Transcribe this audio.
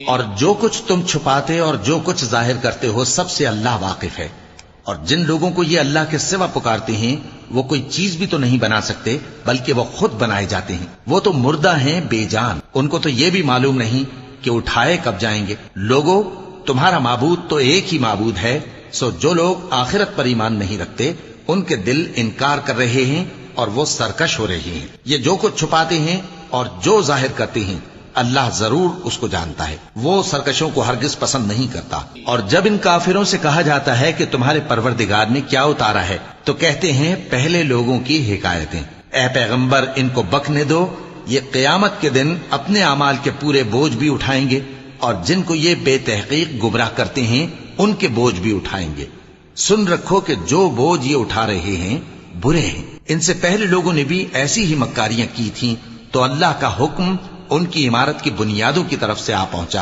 اور جو کچھ تم چھپاتے اور جو کچھ ظاہر کرتے ہو سب سے اللہ واقف ہے۔ اور جن لوگوں کو یہ اللہ کے سوا پکارتے ہیں وہ کوئی چیز بھی تو نہیں بنا سکتے بلکہ وہ خود بنائے جاتے ہیں۔ وہ تو مردہ ہیں بے جان، ان کو تو یہ بھی معلوم نہیں کہ اٹھائے کب جائیں گے۔ لوگوں، تمہارا معبود تو ایک ہی معبود ہے، سو جو لوگ آخرت پر ایمان نہیں رکھتے ان کے دل انکار کر رہے ہیں اور وہ سرکش ہو رہے ہیں۔ یہ جو کچھ چھپاتے ہیں اور جو ظاہر کرتے ہیں اللہ ضرور اس کو جانتا ہے، وہ سرکشوں کو ہرگز پسند نہیں کرتا۔ اور جب ان کافروں سے کہا جاتا ہے کہ تمہارے پروردگار نے کیا اتارا ہے تو کہتے ہیں پہلے لوگوں کی حکایتیں۔ اے پیغمبر، ان کو بکنے دو، یہ قیامت کے دن اپنے اعمال کے پورے بوجھ بھی اٹھائیں گے اور جن کو یہ بے تحقیق گمراہ کرتے ہیں ان کے بوجھ بھی اٹھائیں گے۔ سن رکھو کہ جو بوجھ یہ اٹھا رہے ہیں برے ہیں۔ ان سے پہلے لوگوں نے بھی ایسی ہی مکاریاں کی تھیں تو اللہ کا حکم ان کی عمارت کی بنیادوں کی طرف سے آ پہنچا۔